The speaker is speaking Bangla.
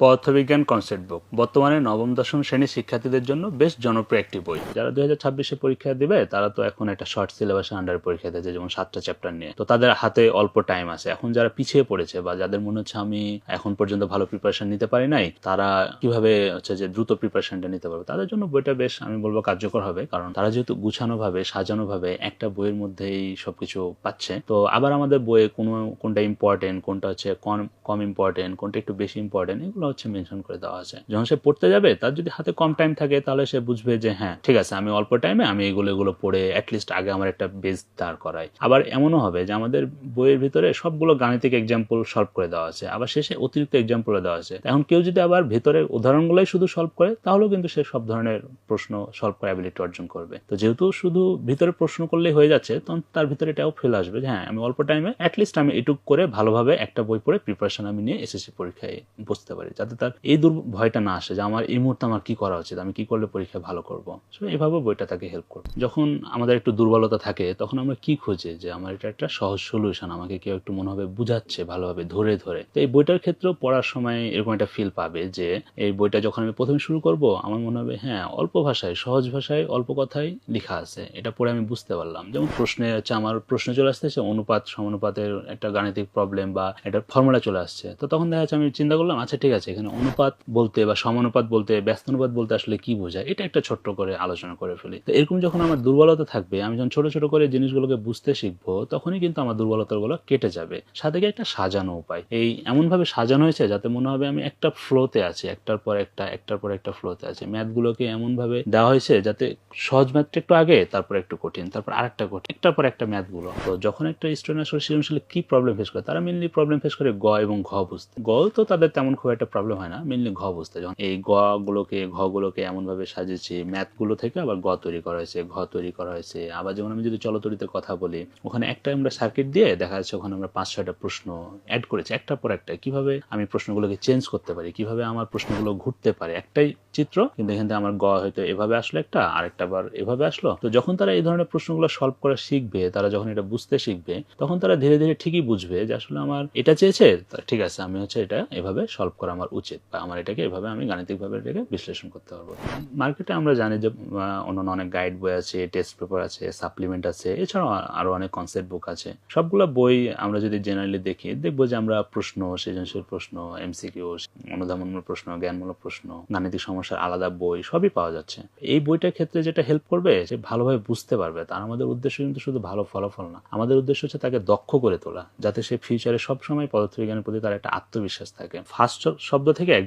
পদার্থবিজ্ঞান কনসেপ্ট বুক বর্তমানে নবম দশম শ্রেণীর শিক্ষার্থীদের জন্য বেশ জনপ্রিয় একটি বই। যারা 2026-এ পরীক্ষা দিবে তারা তো এখন একটা শর্ট সিলেবাসের আন্ডারে পরীক্ষা দিয়েছে, যেমন 7টা চ্যাপ্টার নিয়ে। তো তাদের হাতে অল্প টাইম আছে। এখন যারা পিছিয়ে পড়েছে বা যাদের মনে হচ্ছে আমি এখন পর্যন্ত ভালো প্রিপারেশন নিতে পারি নাই, তারা কিভাবে হচ্ছে যে দ্রুত প্রিপারেশনটা নিতে পারবে, তাদের জন্য বইটা বেশ আমি বলবো কার্যকর হবে। কারণ তারা যেহেতু গুছানো ভাবে সাজানো ভাবে একটা বইয়ের মধ্যেই সবকিছু পাচ্ছে। তো আবার আমাদের বইয়ে কোনটা ইম্পর্টেন্ট, কোনটা হচ্ছে কম ইম্পর্টেন্ট, কোনটা একটু বেশি ইম্পর্টেন্ট, এগুলো হচ্ছে মেনশন করে দেওয়া আছে। যখন সে পড়তে যাবে, তার যদি হাতে কম টাইম থাকে তাহলে সে বুঝবে যে হ্যাঁ ঠিক আছে, আমি অল্প টাইমে আমি এগুলো পড়ে অ্যাটলিস্ট আগে আমার একটা বেস দাঁড় করাই। আবার এমনও হবে যে আমাদের বইয়ের ভিতরে সবগুলো গাণিতিক এক্সাম্পল সলভ করে দেওয়া আছে, আবার শেষে অতিরিক্ত এক্সাম্পল দেওয়া আছে। এখন কেউ যদি আবার ভেতরের উদাহরণগুলোই শুধু সলভ করে, তাহলেও কিন্তু সে সব ধরনের প্রশ্ন সলভ করার অ্যাবিলিটি অর্জন করবে। তো যেহেতু শুধু ভিতরে প্রশ্ন করলেই হয়ে যাচ্ছে, তখন তার ভিতরে এটাও ফেলে আসবে যে হ্যাঁ আমি অল্প টাইমে অ্যাটলিস্ট আমি এটুক করে ভালোভাবে একটা বই পড়ে প্রিপারেশন আমি নিয়ে এসএসসি পরীক্ষায় বসতে পারি, যাতে তার এই ভয়টা না আসে যে আমার এই মুহূর্তে আমার কি করা উচিত, আমি কি করলে পরীক্ষায় ভালো করবো। এইভাবে বইটা তাকে হেল্প করবে। যখন আমাদের একটু দুর্বলতা থাকে, তখন আমরা কি খুঁজি যে আমার এটা একটা সহজ সলিউশন, আমাকে কেউ একটু মনে হবে বুঝাচ্ছে ভালোভাবে ধরে ধরে। তো এই বইটার ক্ষেত্রেও পড়ার সময় এরকম একটা ফিল পাবে যে এই বইটা যখন আমি প্রথমে শুরু করব, আমার মনে হবে হ্যাঁ অল্প ভাষায়, সহজ ভাষায়, অল্প কথায় লেখা আছে, এটা পড়ে আমি বুঝতে পারলাম। যেমন প্রশ্নে হচ্ছে আমার প্রশ্ন চলে আসতেছে অনুপাত সমানুপাতের একটা গাণিতিক প্রবলেম বা একটা ফর্মুলা চলে আসছে। তো তখন দেখা যাচ্ছে আমি চিন্তা করলাম আচ্ছা ঠিক আছে, এখানে অনুপাত বলতে বা সমানুপাত বলতে, ব্যস্তানুপাত বলতে আসলে কি বোঝায়, এটা একটা ছোট্ট করে আলোচনা করে ফেলি। তো এরকম যখন আমার দুর্বলতা থাকবে, আমি যখন ছোট ছোট করে জিনিসগুলোকে বুঝতে শিখবো, তখনই কিন্তু আমার দুর্বলতাগুলো কেটে যাবে। সাথে একটা সাজানো উপায়, এই এমন ভাবে সাজানো হয়েছে যাতে মনে হবে আমি একটা ফ্লোতে আছি, একটার পর একটা ফ্লোতে আছে। ম্যাথগুলোকে এমন ভাবে দেওয়া হয়েছে যাতে সহজ ম্যাথটা একটু আগে, তারপর একটু কঠিন, তারপর আরেকটা কঠিন, একটার পর একটা ম্যাথগুলো। তো যখন একটা স্টুডেন্ট আসলে সৃজনশীলে কি প্রবলেম ফেস করে, তারা মেনলি প্রবলেম ফেস করে গ এবং ঘ বুঝতে। গ তো তাদের তেমন খুব একটা প্রবলেম হয় না, মেনলি ঘ বুঝতে। যখন এই ঘ গুলোকে এমন ভাবে সাজিয়েছি, ম্যাথ গুলো থেকে আবার গ তৈরি করা হয়েছে, ঘ তৈরি করা হয়েছে। আবার যেমন আমি যদি চলতরিতের কথা বলি, ওখানে একটা আমরা সার্কিট দিয়ে দেখা যাচ্ছে ওখানে আমরা 5-6টা প্রশ্ন অ্যাড করেছি, একটার পর একটা। কিভাবে আমি প্রশ্নগুলোকে চেঞ্জ করতে পারি, কিভাবে আমার প্রশ্নগুলো ঘুরতে পারে, একটাই চিত্র কিন্তু এখান থেকে আমার গ হয়তো এভাবে আসলো একটা, আরেকটা বার এভাবে আসলো। তো যখন তারা এই ধরনের প্রশ্নগুলো সলভ করা শিখবে, তারা যখন এটা বুঝতে শিখবে, তখন তারা ধীরে ধীরে ঠিকই বুঝবে যে আসলে আমার এটা চেয়েছে, ঠিক আছে আমি হচ্ছে এটা এভাবে সলভ করা আমার উচিত, বা আমার এটাকে এভাবে আমি গাণিতিকভাবে এটাকে বিশ্লেষণ করতে পারবো। মার্কেটে আমরা জানি যে অন্যান্য অনেক গাইড বই আছে, টেস্ট পেপার আছে, সাপ্লিমেন্ট আছে, এছাড়াও আরো অনেক কনসেপ্ট বুক আছে। সবগুলো বই আমরা যদি জেনারেলি দেখি, দেখবো যে আমরা প্রশ্ন, সৃজনশীল প্রশ্ন, এমসিকিউ, অনুধাবনমূলক প্রশ্ন, জ্ঞানমূলক প্রশ্ন, গাণিতিক সমস্যার আলাদা বই সবই পাওয়া যাচ্ছে। এই বইটার ক্ষেত্রে যেটা হেল্প করবে, যে ভালোভাবে বুঝতে পারবে। তার আমাদের উদ্দেশ্য কিন্তু শুধু ভালো ফলাফল না, আমাদের উদ্দেশ্য হচ্ছে তাকে দক্ষ করে তোলা, যাতে সে ফিউচারে সবসময় পদার্থবিজ্ঞানের প্রতি তার একটা আত্মবিশ্বাস থাকে। ফার্স্ট শব্দ থেকে একদম